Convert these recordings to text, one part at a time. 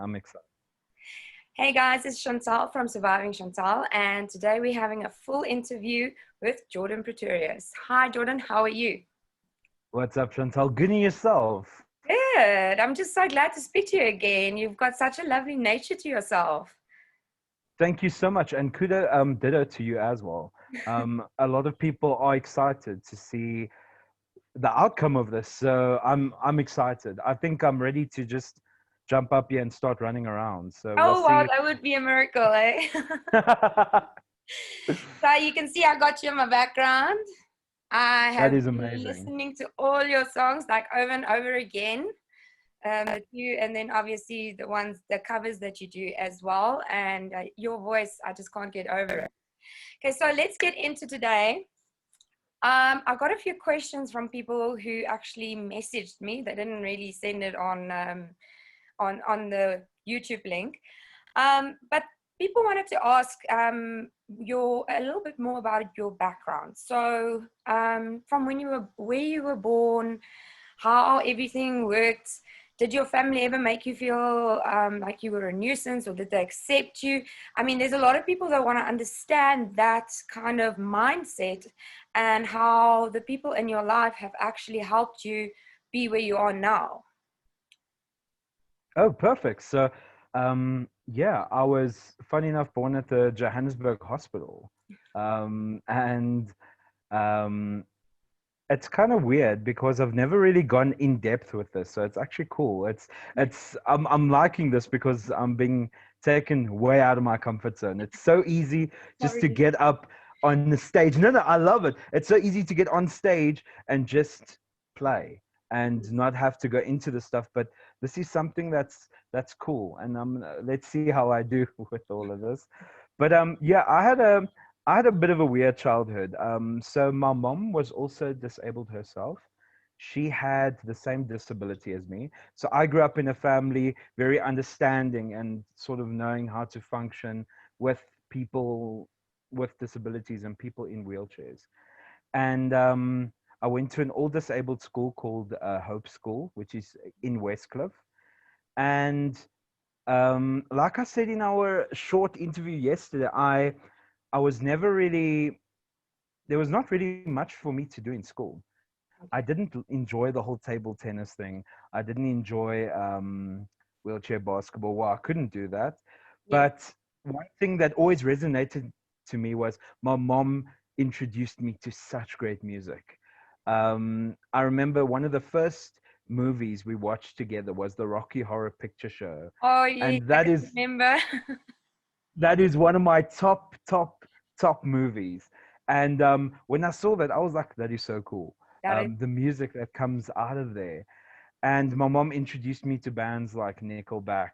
I'm excited. Hey guys, it's Chantal from Surviving Chantal, and today we're having a full interview with Jordan Pretorius. Hi Jordan, how are you? What's up, Chantal? Good in yourself. Good. I'm just so glad to speak to you again. You've got such a lovely nature to yourself. Thank you so much, and ditto to you as well. A lot of people are excited to see the outcome of this, so I'm excited. I think I'm ready to just jump up here and start running around. So we'll Oh wow, see. that would be a miracle, eh? So you can see I got you in my background. I That have is been amazing. listening to all your songs like over and over again. And then obviously the covers that you do as well. And your voice, I just can't get over it. Okay, so let's get into today. I got a few questions from people who actually messaged me. They didn't really send it on the YouTube link. But people wanted to ask your a little bit more about your background. So from where you were born, how everything worked. Did your family ever make you feel like you were a nuisance, or did they accept you? I mean, there's a lot of people that want to understand that kind of mindset and how the people in your life have actually helped you be where you are now. Oh, perfect. So, yeah, I was funny enough born at the Johannesburg Hospital, and um, it's kind of weird because I've never really gone in depth with this, so it's actually cool. I'm liking this because I'm being taken way out of my comfort zone. It's so easy Not just to really. get up on the stage. No, no, I love it. It's so easy to get on stage and just play and not have to go into the stuff. But this is something that's cool, and let's see how I do with all of this. But yeah, I had a bit of a weird childhood. So my mom was also disabled herself. She had the same disability as me. So I grew up in a family very understanding and sort of knowing how to function with people with disabilities and people in wheelchairs. And I went to an all disabled school called Hope School, which is in Westcliff. And like I said in our short interview yesterday, I was never really, there was not really much for me to do in school. I Okay. didn't enjoy the whole table tennis thing. I didn't enjoy wheelchair basketball. Well, I couldn't do that. Yeah. But one thing that always resonated to me was my mom introduced me to such great music. I remember one of the first movies we watched together was the Rocky Horror Picture Show, Oh yeah, and I can remember. that is one of my top movies. And when I saw that, I was like, that is so cool. That is The music that comes out of there. And my mom introduced me to bands like Nickelback,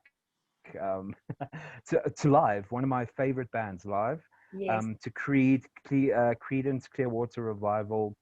to Live, one of my favorite bands, Live, yes. to Creedence Clearwater Revival.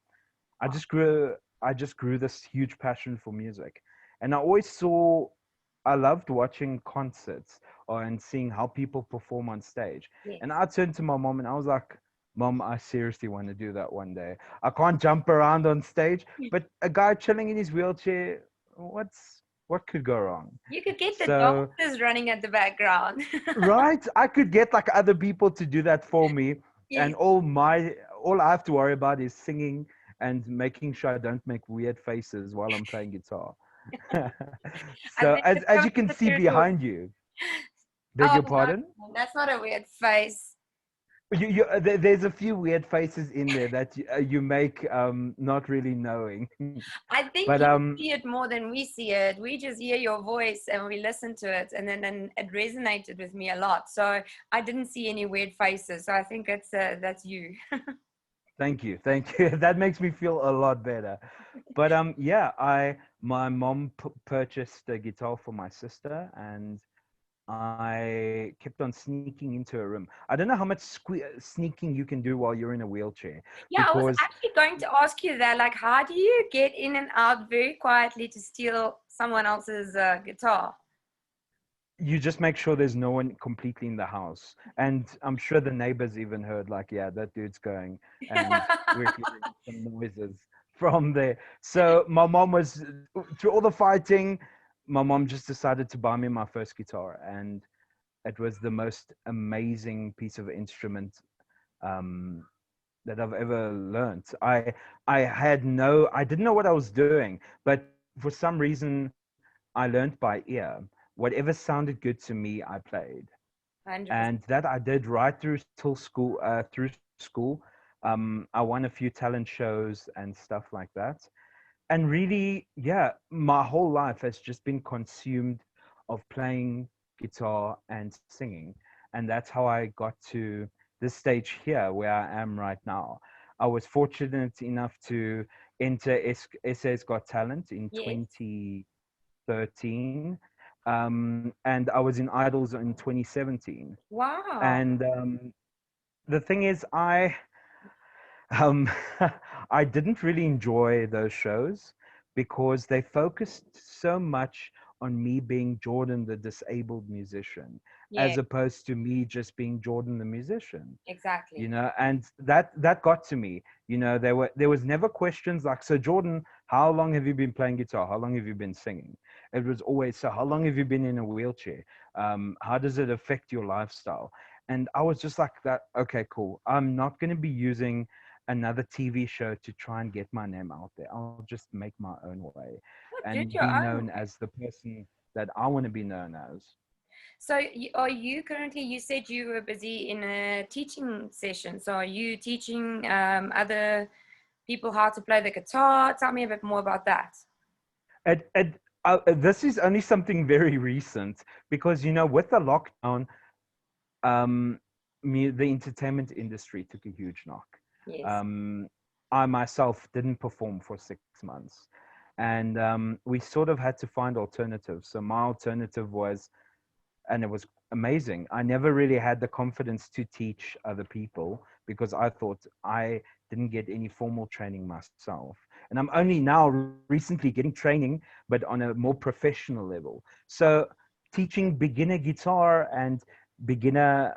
I just grew I just grew this huge passion for music, and I loved watching concerts and seeing how people perform on stage. Yes. And I turned to my mom and I was like, Mom, I seriously want to do that one day. I can't jump around on stage, but a guy chilling in his wheelchair, what could go wrong? You could get the So dancers running at the background. right, I could get like other people to do that for me, and Yes. all I have to worry about is singing and making sure I don't make weird faces while I'm playing guitar. I So think it as comes you can with the see territory. behind you, beg Oh your pardon. no, that's not a weird face. There's a few weird faces in there that you make not really knowing. I think But you see it more than we see it. We just hear your voice and we listen to it, and then it resonated with me a lot. So I didn't see any weird faces. So I think that's you. thank you. That makes me feel a lot better. But yeah, I my mom purchased a guitar for my sister, and I kept on sneaking into her room. I don't know how much sneaking you can do while you're in a wheelchair, Yeah, I was because actually going to ask you that. Like, how do you get in and out very quietly to steal someone else's guitar? you just make sure there's no one completely in the house. And I'm sure the neighbors even heard, like, yeah, that dude's going, and we're hearing some noises from there. So my mom was, through all the fighting, my mom just decided to buy me my first guitar, and it was the most amazing piece of instrument um, that I've ever learned. I didn't know what I was doing, but for some reason, I learned by ear. Whatever sounded good to me, I played, 100%. and that I did right through till school. Through school, I won a few talent shows and stuff like that. And really, yeah, my whole life has just been consumed of playing guitar and singing, and that's how I got to this stage here where I am right now. I was fortunate enough to enter SA's Got Talent in Yes. 2013, and I was in Idols in 2017. Wow. And the thing is, um, I didn't really enjoy those shows because they focused so much on me being Jordan, the disabled musician, Yeah, as opposed to me just being Jordan, the musician. exactly. And that got to me. There was never questions like, so Jordan, how long have you been playing guitar? How long have you been singing? It was always, so how long have you been in a wheelchair? How does it affect your lifestyle? And I was just like that. Okay, cool. I'm not going to be using another TV show to try and get my name out there. I'll just make my own way Oh, and did be your known own as the person that I want to be known as. So, are you currently, you said you were busy in a teaching session. So, are you teaching other people how to play the guitar? Tell me a bit more about that. This is only something very recent because, with the lockdown, um, the entertainment industry took a huge knock. Yes. Um, I myself didn't perform for 6 months, and we sort of had to find alternatives. So my alternative was, and it was amazing. I never really had the confidence to teach other people because I thought I didn't get any formal training myself. And I'm only now recently getting training, but on a more professional level. So teaching beginner guitar and beginners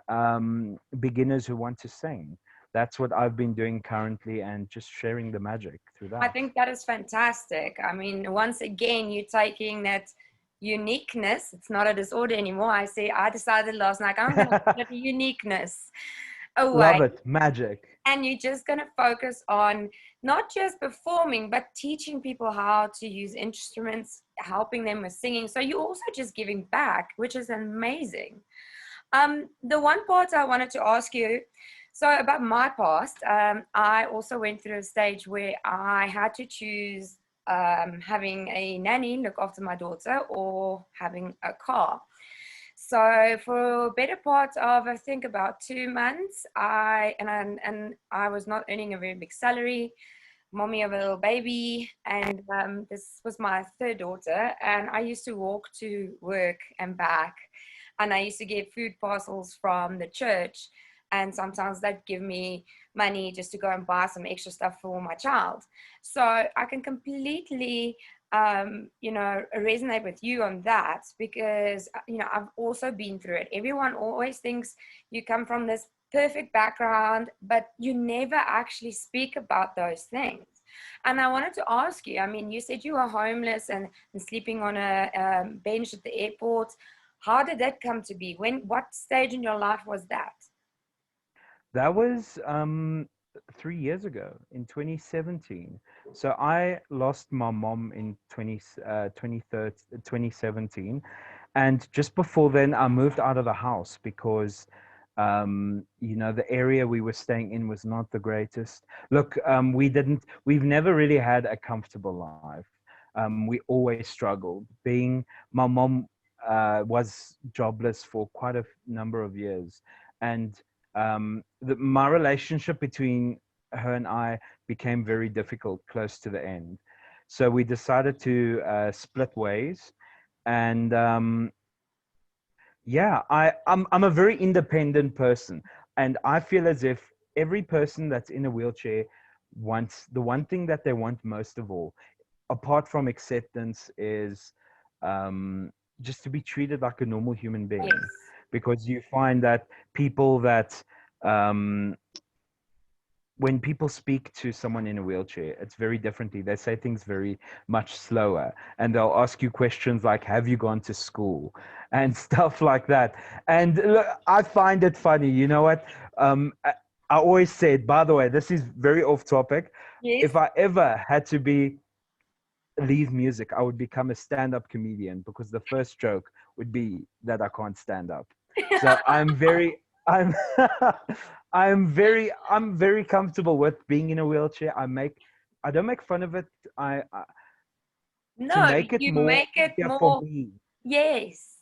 who want to sing. That's what I've been doing currently, and just sharing the magic through I that. think that is fantastic. I mean, once again, you're taking that uniqueness. It's not a disorder anymore. I decided last night, I'm going to put the uniqueness away. Love it, magic. And you're just going to focus on not just performing, but teaching people how to use instruments, helping them with singing. So you're also just giving back, which is amazing. The one part I wanted to ask you, so about my past, I also went through a stage where I had to choose having a nanny look after my daughter or having a car. So for a better part of, I think, about 2 months, I was not earning a very big salary, mommy of a little baby, and this was my third daughter, and I used to walk to work and back, and I used to get food parcels from the church, and sometimes they'd give me money just to go and buy some extra stuff for my child. So I can completely resonate with you on that because, I've also been through it. Everyone always thinks you come from this perfect background, but you never actually speak about those things. And I wanted to ask you, I mean, you said you were homeless and sleeping on a bench at the airport. How did that come to be? What stage in your life was that? That was 3 years ago in 2017. So I lost my mom in 2017. And just before then, I moved out of the house because, the area we were staying in was not the greatest. Look, we've never really had a comfortable life. We always struggled. My mom was jobless for quite a number of years. And my relationship between her and I became very difficult close to the end. So we decided to split ways. And yeah, I'm a very independent person, and I feel as if every person that's in a wheelchair wants the one thing that they want most of all, apart from acceptance, is um, just to be treated like a normal human being. Yes. Because you find that people that um, when people speak to someone in a wheelchair, it's very differently. They say things very much slower, and they'll ask you questions like, "Have you gone to school?" and stuff like that. And look, I find it funny. You know what? I always said, by the way, this is very off topic. Yes. If I ever had to be leave music, I would become a stand-up comedian because the first joke would be that I can't stand up. So I'm I'm very comfortable with being in a wheelchair. I don't make fun of it. I to No, make it you more make it easier for more. me. Yes,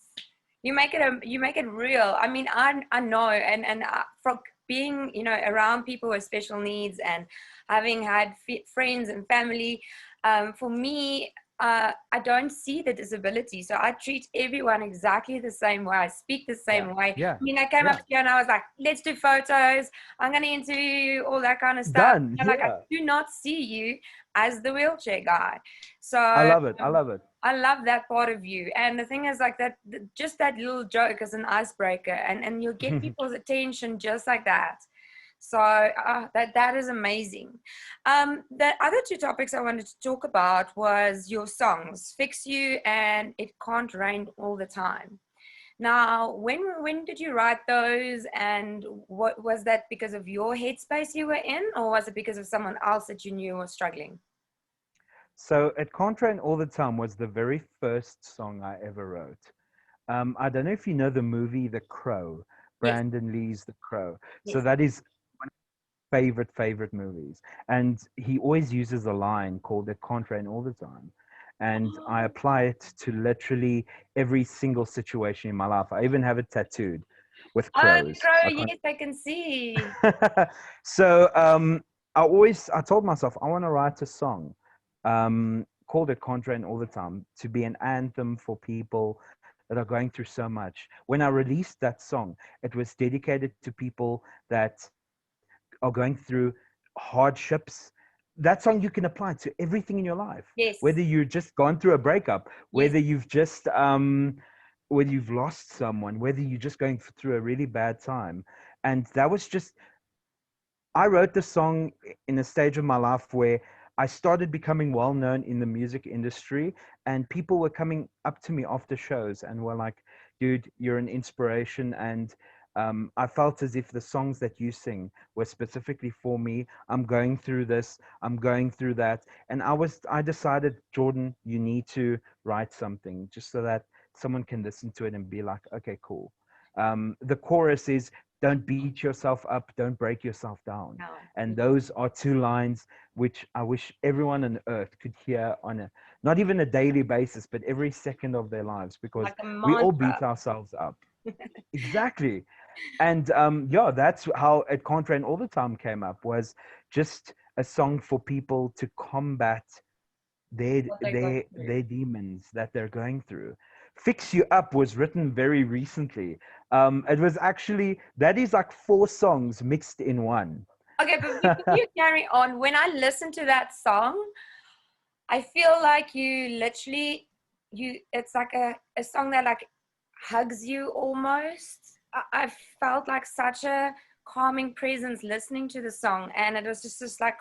you make it real. I mean, I know, and from being around people with special needs and having had friends and family, for me, I don't see the disability, so I treat everyone exactly the same way. I speak the Yeah, same way. I yeah, mean, I came up yeah. here and I was like, let's do photos. I'm gonna interview you, all that kind of stuff. Done. And like, I Yeah, do not see you as the wheelchair guy. So I love it. I love it. I love that part of you. And the thing is, like that, just that little joke is an icebreaker, and you'll get people's attention just like that. So that is amazing. The other two topics I wanted to talk about was your songs, "Fix You" and "It Can't Rain All the Time." Now, when did you write those, and what was that because of your headspace you were in, or was it because of someone else that you knew was struggling? So at Contrain All the Time was the very first song I ever wrote. I don't know if you know the movie The Crow, Yes, Brandon Lee's The Crow. So yes. that is favorite movies, and he always uses a line called "It can't rain all the time," and I Oh, apply it to literally every single situation in my life. I even have it tattooed with the crows. crow, I can't. yes, I can see. So I told myself I want to write a song called "It can't rain all the time" to be an anthem for people that are going through so much. When I released that song, it was dedicated to people that are going through hardships. That song you can apply to everything in your life, whether Yes. you just gone through a breakup, Yes. whether you've just whether you've lost someone, whether you're just going through a really bad time. And that was just, I wrote the song in a stage of my life where I started becoming well known in the music industry, and people were coming up to me after shows and were like, "Dude, you're an inspiration." And I felt as if the songs that you sing were specifically for me. I'm going through this, I'm going through that. And I decided, Jordan, you need to write something just so that someone can listen to it and be like, okay, cool. The chorus is, "Don't beat yourself up, don't break yourself down." No. And those are two lines which I wish everyone on earth could hear on a, not even a daily basis, but every second of their lives, because Like a we all mantra. beat ourselves up. Exactly. And yeah, that's how "It Can't Rain All the Time" came up, was just a song for people to combat What they're going through. their demons that they're going through. "Fix You Up" was written very recently. It was actually, that is like four songs mixed in one. Okay, but before you carry on, when I listen to that song, I feel like you literally it's like a song that like hugs you almost. I felt like such a calming presence listening to the song, and it was just like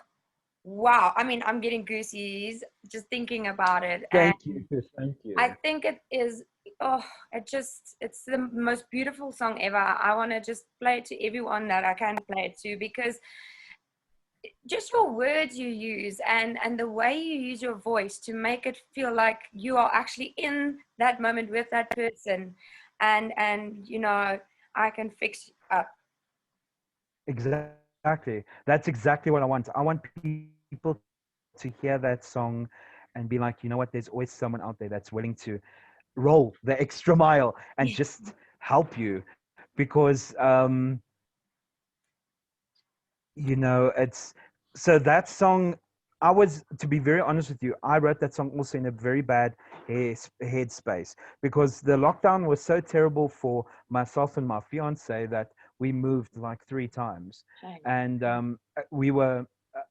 wow. I mean, I'm getting goosies just thinking about it. And Thank you. Thank I you. think it is, oh, it's the most beautiful song ever. I want to just play it to everyone that I can play it to, because just your words you use, and the way you use your voice to make it feel like you are actually in that moment with that person, and I can fix up. Exactly. That's exactly what I want. I want people to hear that song and be like, you know what, there's always someone out there that's willing to roll the extra mile and just help you. Because it's, so that song, I was, to be very honest with you, I wrote that song also in a very bad headspace, because the lockdown was so terrible for myself and my fiance that we moved like three times. Shame. And we were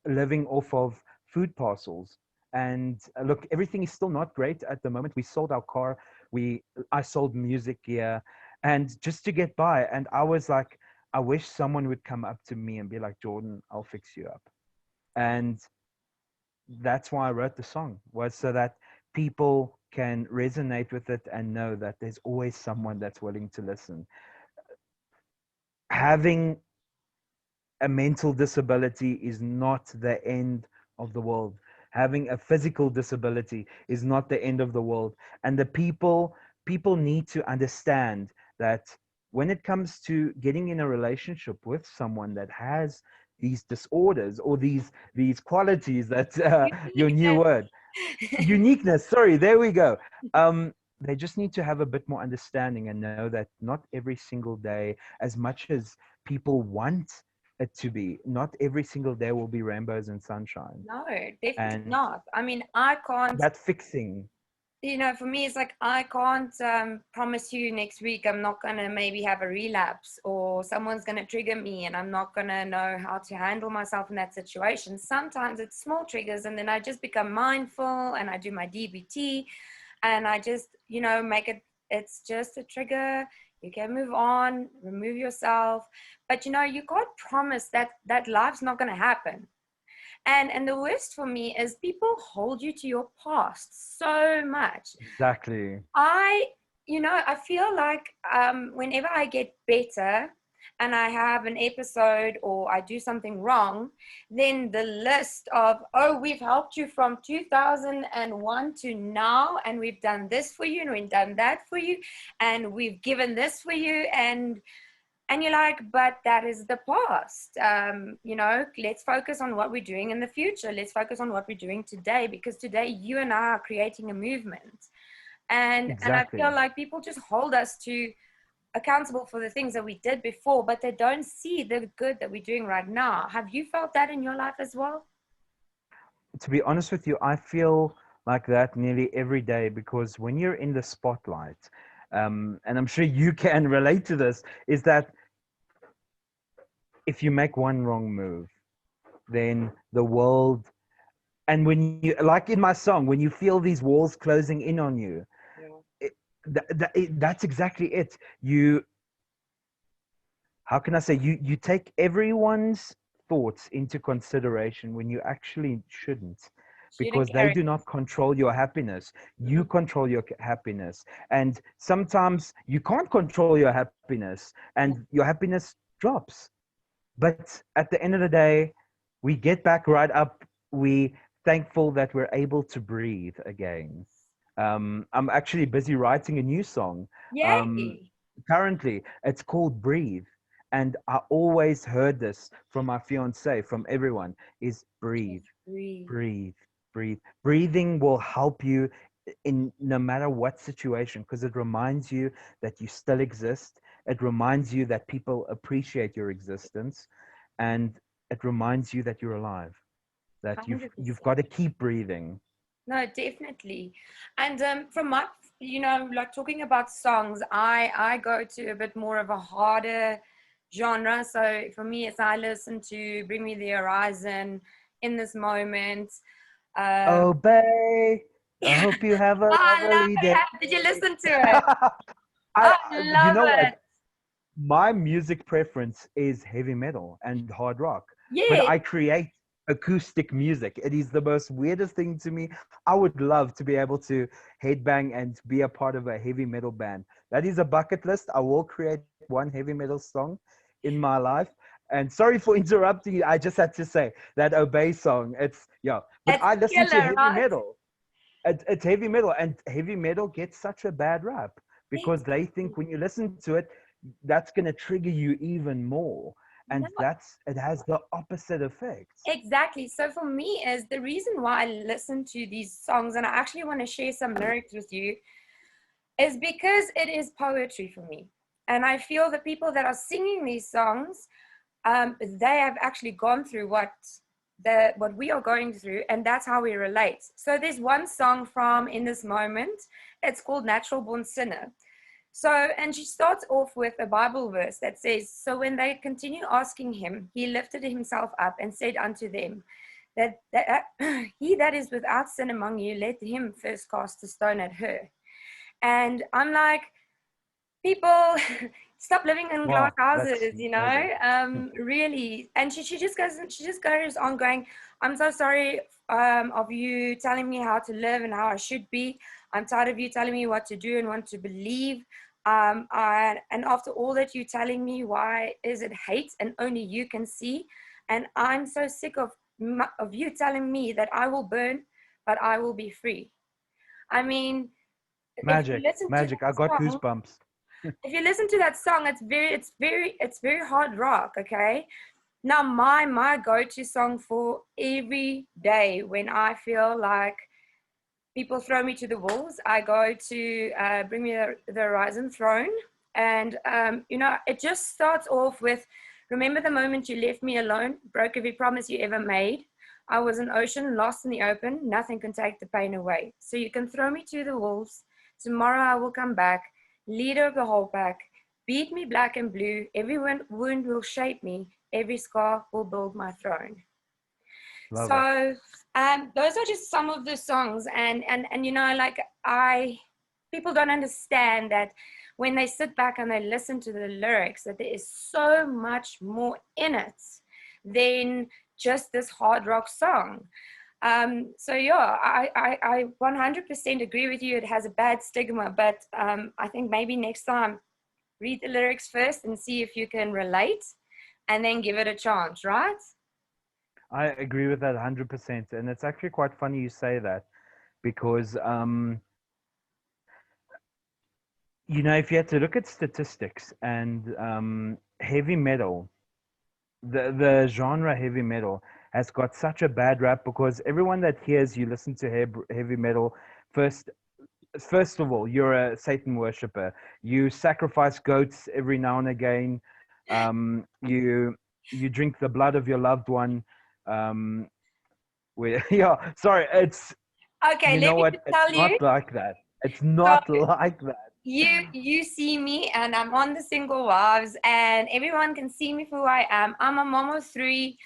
living off of food parcels. And look, everything is still not great at the moment. We sold our car, we I sold music gear, and just to get by. And I was like, I wish someone would come up to me and be like, Jordan, I'll fix you up. And that's why I wrote the song, was so that people can resonate with it and know that there's always someone that's willing to listen. Having a mental disability is not the end of the world. Having a physical disability is not the end of the world. And the people need to understand that when it comes to getting in a relationship with someone that has these disorders or these qualities, that your new word, uniqueness, sorry, there we go. They just need to have a bit more understanding and know that not every single day, as much as people want it to be, not every single day will be rainbows and sunshine. No, definitely And not. I mean, I can't, that fixing, for me, it's like I can't promise you next week I'm not going to maybe have a relapse, or someone's going to trigger me and I'm not going to know how to handle myself in that situation. Sometimes it's small triggers, and then I just become mindful and I do my DBT, and I just, make it, it's just a trigger. You can move on, remove yourself. But, you can't promise that life's not going to happen. And the worst for me is people hold you to your past so much. exactly. I, I feel like whenever I get better and I have an episode or I do something wrong, then the list of, oh, we've helped you from 2001 to now, and we've done this for you, and we've done that for you, and we've given this for you, and you're like, but that is the past. Let's focus on what we're doing in the future. Let's focus on what we're doing today, because today you and I are creating a movement. And I feel Exactly. like people just hold us to accountable for the things that we did before, but they don't see the good that we're doing right now. Have you felt that in your life as well? To be honest with you, I feel like that nearly every day, because when you're in the spotlight, and I'm sure you can relate to this, is that if you make one wrong move, then the world, and when you, like in my song, when you feel these walls closing in on you, Yeah. it, that's exactly it. You, how can I say, you take everyone's thoughts into consideration when you actually shouldn't, Shooting because they carry. do not control your happiness. You Mhm. control your happiness, and sometimes you can't control your happiness, and your happiness drops. But at the end of the day, we get back right up. We thankful that we're able to breathe again. I'm actually busy writing a new song. Um, Yay. Currently, it's called Breathe. And I always heard this from my fiance, from everyone, is breathe, Just breathe. breathe, breathe. Breathing will help you in no matter what situation, because it reminds you that you still exist. It reminds you that people appreciate your existence, and it reminds you that you're alive, that you've 100%. got to keep breathing. No, definitely. And from my, like talking about songs, I go to a bit more of a harder genre. So for me, it's I listen to Bring Me the Horizon, In This Moment. Um, Obey. I hope you have a I love lovely day. it. Did you listen to it? I, I you love know it. what? My music preference is heavy metal and hard rock, but Yes, I create acoustic music. It is the most weirdest thing to me. I would love to be able to headbang and be a part of a heavy metal band. That is a bucket list. I will create one heavy metal song in my life. And sorry for interrupting you. I just had to say that Obey song. It's, yeah, but it's I listen to killer, heavy right? metal. It's heavy metal, and heavy metal gets such a bad rap because they Exactly. think when you listen to it, that's going to trigger you even more, No, and that's, it has the opposite effect. exactly. So for me is the reason why I listen to these songs, and I actually want to share some lyrics with you, is because it is poetry for me. And I feel the people that are singing these songs, they have actually gone through what we are going through, and that's how we relate. So there's one song from In This Moment. It's called Natural Born Sinner. So, and she starts off with a Bible verse that says, so when they continue asking him, he lifted himself up and said unto them, that he that is without sin among you, let him first cast a stone at her. And I'm like, people stop living in glass Wow, that's houses, amazing. really. And she just goes on going, I'm so sorry of you telling me how to live and how I should be. I'm tired of you telling me what to do and what to believe. And after all that you're telling me, why is it hate and only you can see? And I'm so sick of you telling me that I will burn, but I will be free. I mean, if you Magic, listen to magic. I got that song, goosebumps. it's very hard rock. Okay. Now my go-to song for every day when I feel like people throw me to the wolves, I go to Bring Me the Horizon Throne. And, it just starts off with, remember the moment you left me alone, broke every promise you ever made. I was an ocean lost in the open. Nothing can take the pain away. So you can throw me to the wolves. Tomorrow I will come back, leader of the whole pack. Beat me black and blue. Every wound will shape me. Every scar will build my throne. Love it. So those are just some of the songs, and like I people don't understand that when they sit back and they listen to the lyrics, that there is so much more in it than just this hard rock song. So yeah, I 100% agree with you. It has a bad stigma, but I think maybe next time read the lyrics first and see if you can relate, and then give it a chance, right? I agree with that 100%. And it's actually quite funny you say that because, if you had to look at statistics and heavy metal, the genre heavy metal has got such a bad rap because everyone that hears you listen to heavy metal first first of all, you're a Satan worshiper. You sacrifice goats every now and again. You drink the blood of your loved one. Um, yeah, sorry, it's Okay, you let know me what? just It's tell you. not like that. It's So not like that. you see me, and I'm on the Single Wives, and everyone can see me for who I am. I'm a mom of three.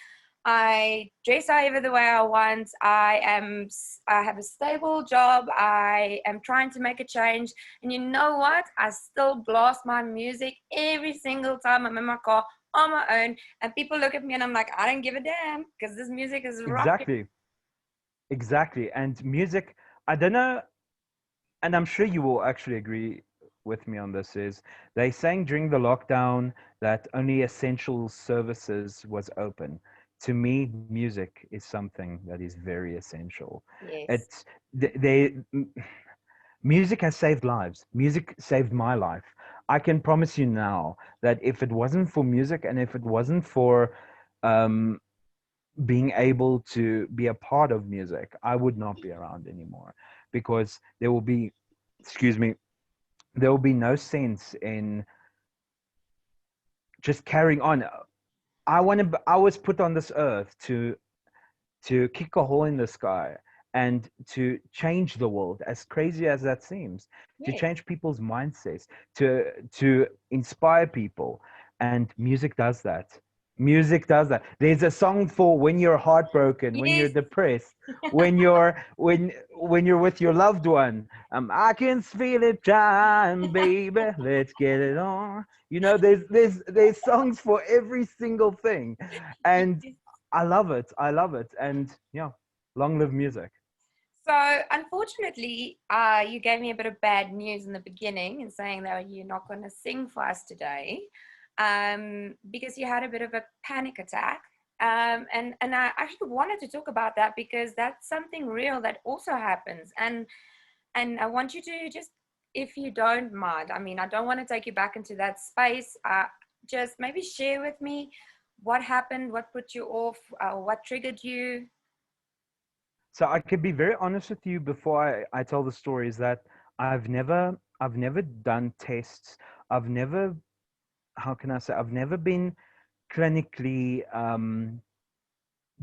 I dress however the way I want. I have a stable job. I am trying to make a change. And you know what? I still blast my music every single time I'm in my car on my own. And people look at me and I'm like, I don't give a damn because this music is rocking. Exactly, exactly. And music, I don't know, and I'm sure you will actually agree with me on this, is they saying during the lockdown that only essential services was open. To me, music is something that is very essential. Yes. It's music has saved lives. Music saved my life. I can promise you now that if it wasn't for music and if it wasn't for um, being able to be a part of music, I would not be around anymore because there will be, excuse me, there will be no sense in just carrying on. I was put on this earth to kick a hole in the sky and to change the world, as crazy as that seems, to Yes. change people's mindsets, to inspire people. And music does that. Music does that. There's a song for when you're heartbroken, when you're Yes. depressed, when you're with your loved one. I can feel it time, baby. Let's get it on. There's songs for every single thing, and Yes. I love it. I love it. And yeah, long live music. So, unfortunately, you gave me a bit of bad news in the beginning in saying that you're not going to sing for us today, because you had a bit of a panic attack. And I actually wanted to talk about that because that's something real that also happens. And I want you to just, if you don't mind, I mean, I don't want to take you back into that space. Just maybe share with me what happened, what put you off, what triggered you. So I could be very honest with you before I tell the story is that I've never done tests. I've never, how can I say, I've never been clinically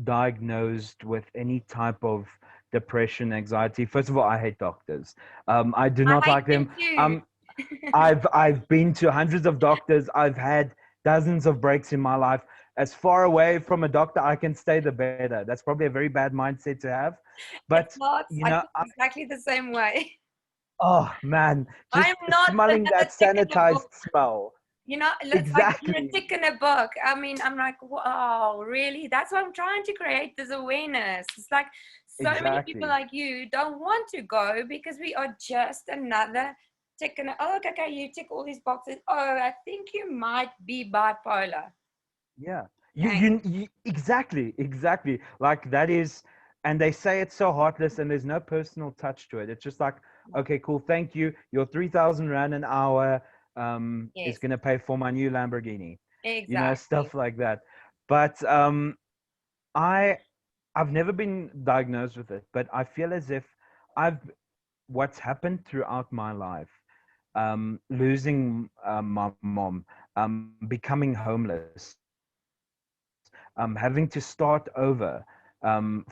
diagnosed with any type of depression, anxiety. First of all, I hate doctors. I do I not hate like them them. too. I've been to hundreds of doctors. I've had dozens of breaks in my life. As far away from a doctor I can stay, the better. That's probably a very bad mindset to have. But It's not. you I know, feel exactly the same way. Oh man, I'm just not smelling another that tick in the book. sanitized smell. You know, it's like you're a Exactly. tick in a book. I mean, I'm like, wow, really? That's why I'm trying to create this awareness. It's like so many people Exactly. like you don't want to go because we are just another tick in a, oh, okay, you tick all these boxes. Oh, I think you might be bipolar. Yeah. Thanks. You exactly. Like that is, and they say it's so heartless and there's no personal touch to it. It's just like, okay, cool, thank you. Your 3,000 Rand an hour is Yes, gonna pay for my new Lamborghini. You know, exactly. stuff like that. But I I've never been diagnosed with it, but I feel as if I've what's happened throughout my life, losing my mom, becoming homeless, having to start over 4 or 5 times from scratch.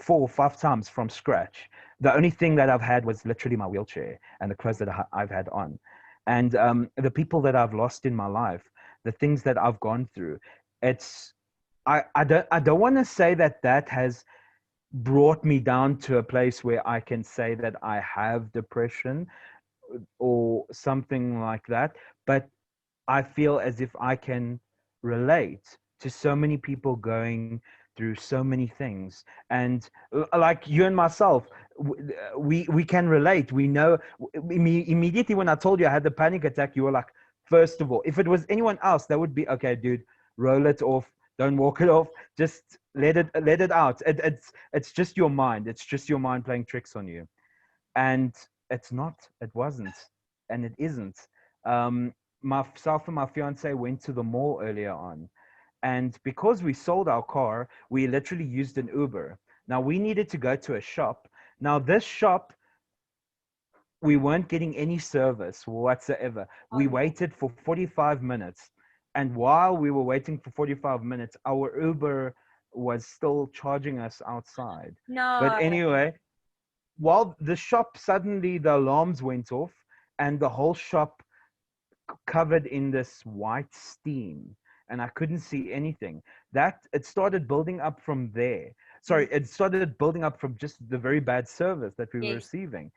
The only thing that I've had was literally my wheelchair and the clothes that I've had on. And the people that I've lost in my life, the things that I've gone through, it's I don't want to say that that has brought me down to a place where I can say that I have depression or something like that. But I feel as if I can relate to so many people going through so many things, and like you and myself, we can relate. We know immediately when I told you I had the panic attack, you were like, first of all, if it was anyone else, that would be okay, dude, roll it off, don't walk it off, just let it out. It's just your mind. It's just your mind playing tricks on you, and it's not. It wasn't, and it isn't. Myself and my fiance went to the mall earlier on, and because we sold our car, we literally used an Uber. Now we needed to go to a shop. Now this shop, we weren't getting any service whatsoever. Oh, We no. waited for 45 minutes, and while we were waiting for 45 minutes, our Uber was still charging us outside. But No. anyway, while the shop, suddenly the alarms went off and the whole shop covered in this white steam, and I couldn't see anything. That it started building up from there. Sorry, Mm, it started building up from just the very bad service that we were yes. receiving,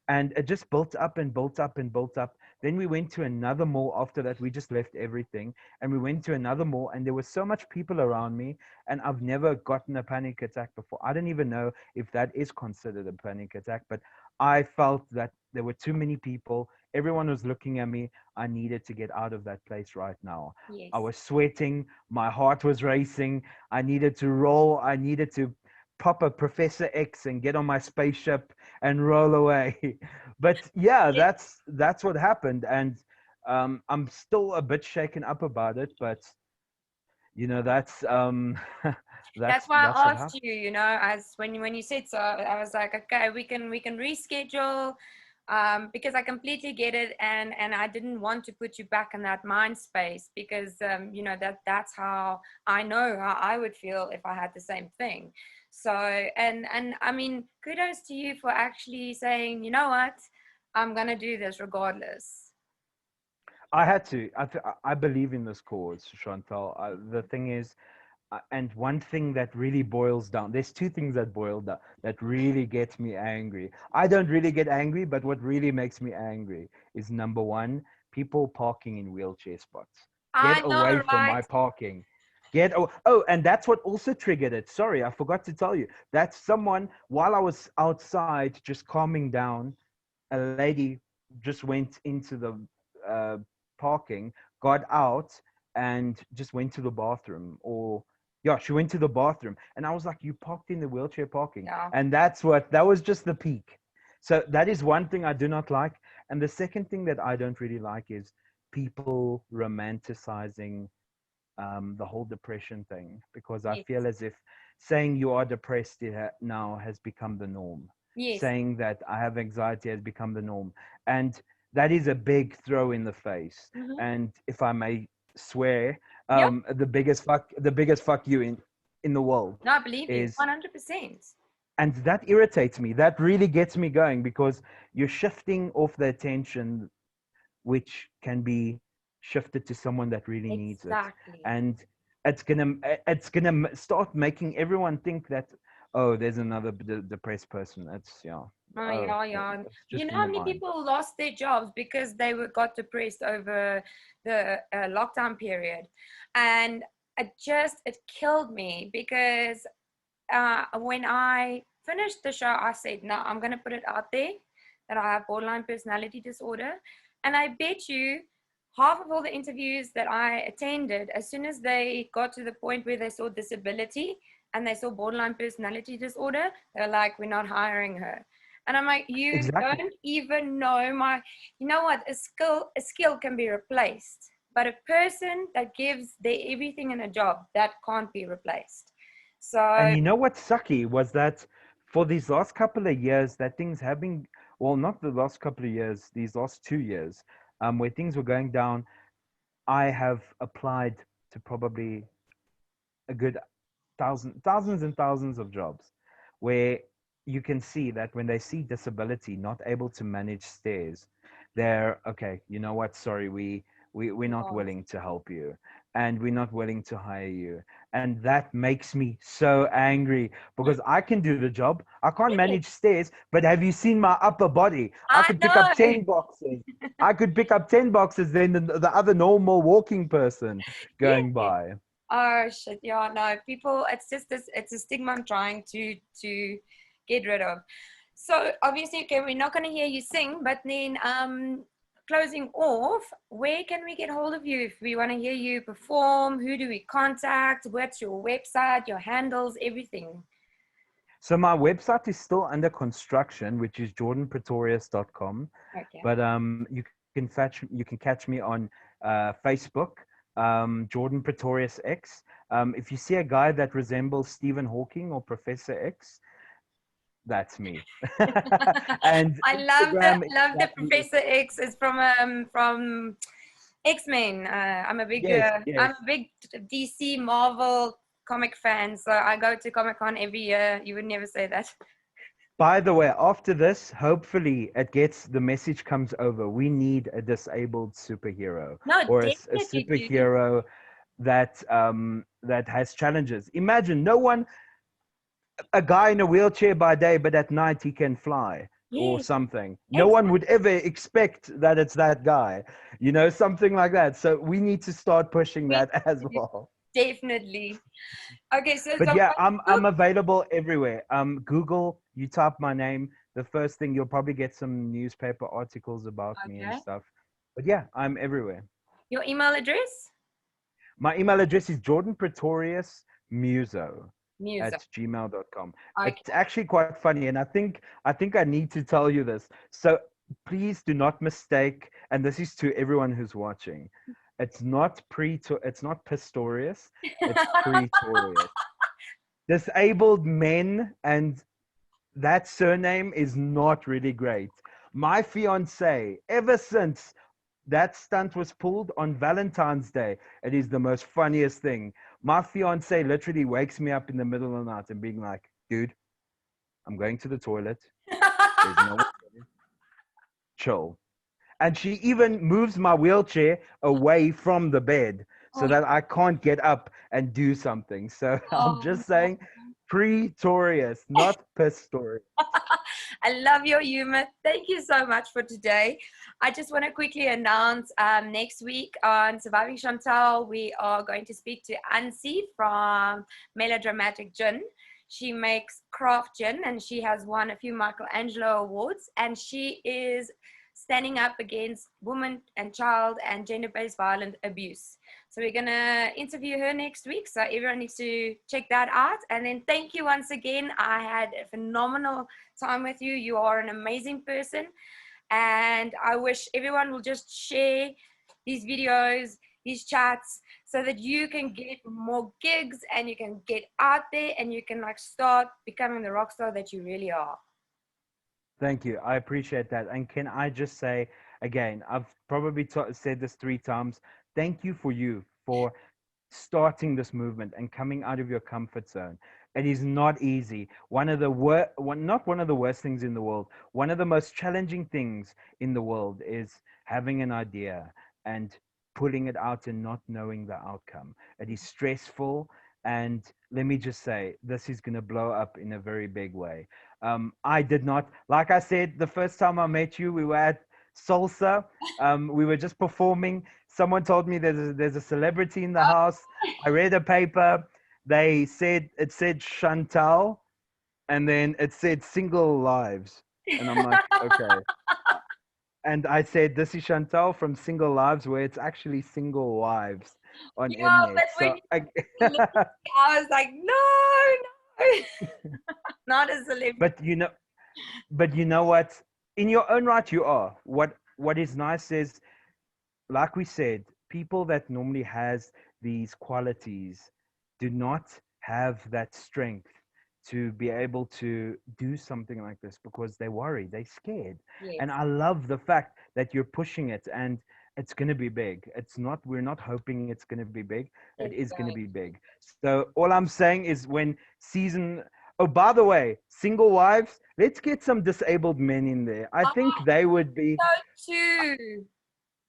and it just built up and built up and built up. Then we went to another mall. After that, we just left everything and we went to another mall, and there was so much people around me, and I've never gotten a panic attack before. I don't even know if that is considered a panic attack, but I felt that there were too many people. Everyone was looking at me. I needed to get out of that place right now. I Yes. was sweating. My heart was racing. I needed to roll. I needed to pop a Professor X and get on my spaceship and roll away. But yeah, Yes. that's what happened, and I'm still a bit shaken up about it. But that's That's why that's I what asked happened. you, as when you said so, I was like, okay, we can reschedule, because I completely get it, and I didn't want to put you back in that mind space because that's how I know how I would feel if I had the same thing. So and I mean, kudos to you for actually saying, you know what, I'm gonna do this regardless. I had to. I believe in this cause, Chantal. The thing is, and one thing that really boils down, there's two things that boil down that really gets me angry. I don't really get angry, but what really makes me angry is number one, people parking in wheelchair spots. Get I away know, from right? my parking. Oh, and that's what also triggered it. Sorry, I forgot to tell you. That's someone, while I was outside just calming down, a lady just went into the uh, parking, got out, and just went to the bathroom. Or yeah, she went to the bathroom, and I was like, "You parked in the wheelchair parking," Yeah. and that was just the peak. So that is one thing I do not like, and the second thing that I don't really like is people romanticizing the whole depression thing, because I Yes. feel as if saying you are depressed now has become the norm. Yes. Saying that I have anxiety has become the norm. And that is a big throw in the face. Mm-hmm. And if I may swear, Yep. the biggest fuck you in the world No, I believe you is, 100%. and that irritates me. That really gets me going, because you're shifting off the attention which can be shifted to someone that really needs it, Exactly. and it's gonna start making everyone think that, oh, there's another depressed person. It's, yeah. Oh yeah, yeah. It's You just know in how the many mind. people lost their jobs because they got depressed over the lockdown period, and it killed me because when I finished the show, I said, no, I'm gonna put it out there that I have borderline personality disorder, and I bet you half of all the interviews that I attended, as soon as they got to the point where they saw disability and they saw borderline personality disorder, they were like, we're not hiring her. And I'm like, you Exactly. don't even know my, you know what, a skill can be replaced, but a person that gives their everything in a job, that can't be replaced. And So you know what's sucky was that for these last couple of years, that things have been, well, not the last couple of years, these last 2 years, where things were going down, I have applied to probably a good thousands and thousands of jobs where you can see that when they see disability, not able to manage stairs, they're okay, you know what, sorry, we're not yeah, willing to help you, and we're not willing to hire you. And that makes me so angry because I can do the job. I can't manage stairs, but have you seen my upper body? I I could pick up know. 10 boxes. I could pick up 10 boxes than the other normal walking person going Yeah. by. Oh shit, yeah, no, people, it's just this, it's a stigma I'm trying to get rid of. So obviously, okay, we're not gonna hear you sing, but then closing off, where can we get hold of you if we want to hear you perform? Who do we contact? What's your website, your handles, everything? So my website is still under construction, which is jordanpretorius.com. Okay. But you can catch me on Facebook, Jordan Pretorius X. If you see a guy that resembles Stephen Hawking or Professor X, that's me. And I Instagram is love the exactly Professor X is from X-Men. yes, I'm yes. a big DC Marvel comic fan, so I go to Comic Con every year. You would never say that. By the way, after this, hopefully it gets the message comes over. We need a disabled superhero No, or a definitely, dude. superhero that has challenges. Imagine no one, a guy in a wheelchair by day, but at night he can fly or Yes, something. No one would exactly. ever expect that it's that guy, something like that. So we need to start pushing We that as do, well. definitely. Okay, so it's But on yeah, Facebook. I'm available everywhere. Google, you type my name, the first thing you'll probably get some newspaper articles about me and Okay. stuff. But yeah, I'm everywhere. Your email address? My email address is jordanpretoriusmuso Music. at gmail.com. Okay. It's actually quite funny, and I think I need to tell you this. So please do not mistake, and this is to everyone who's watching. It's not Pistorius, it's Pretorius. Disabled men, and that surname is not really great. My fiance, ever since that stunt was pulled on Valentine's Day, it is the most funniest thing. My fiance literally wakes me up in the middle of the night and being like, dude, I'm going to the toilet. There's no one there. Chill. And she even moves my wheelchair away from the bed so Oh, that I can't get up and do something. So I'm oh just no. saying Pretorius, not Pistorius. I love your humor. Thank you so much for today. I just want to quickly announce next week on Surviving Chantal, we are going to speak to Ansi from Melodramatic Gin. She makes craft gin and she has won a few Michelangelo awards, and she is standing up against women and child and gender-based violent abuse. So we're gonna interview her next week. So everyone needs to check that out. And then thank you once again. I had a phenomenal time with you. You are an amazing person. And I wish everyone will just share these videos, these chats, so that you can get more gigs and you can get out there and you can like start becoming the rock star that you really are. Thank you. I appreciate that. And can I just say again, I've probably said this 3 times. Thank you for starting this movement and coming out of your comfort zone. It is not easy. Not one of the worst things in the world. One of the most challenging things in the world is having an idea and putting it out and not knowing the outcome. It is stressful, And let me just say, this is going to blow up in a very big way. I did not, like I said, the first time I met you, we were at Salsa. We were just performing. Someone told me there's a celebrity in the house. I read a paper. It said Chantal, and then it said single lives. And I'm like, okay. And I said, this is Chantal from Single Lives, where it's actually Single Wives on Yeah, Mnet. but when So you I, I was like, no, not a celebrity. but but you know what? In your own right, you are. What is nice is, like we said, people that normally has these qualities do not have that strength to be able to do something like this because they worry, they're scared. And Yes, I love the fact that you're pushing it, and it's going to be big. We're not hoping it's going to be big. It it's is going to be going. big. So all I'm saying is when season, oh, by the way, single wives, let's get some disabled men in there. I Oh, think they would be, so too.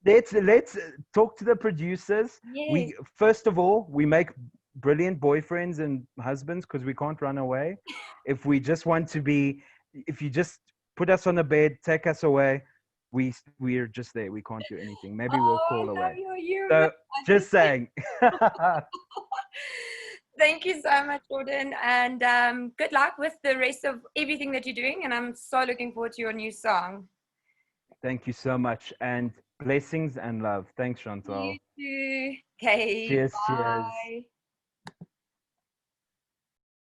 let's talk to the producers. Yes. We first of all, we make brilliant boyfriends and husbands because we can't run away. If we just want to be, if you just put us on a bed, take us away, we're just there. We can't do anything. Maybe we'll Oh, I crawl love away. your humor. So just saying. Thank you so much, Jordan, and good luck with the rest of everything that you're doing. And I'm so looking forward to your new song. Thank you so much, and blessings and love. Thanks, You Chantal. too. Okay, Cheers, cheers. bye.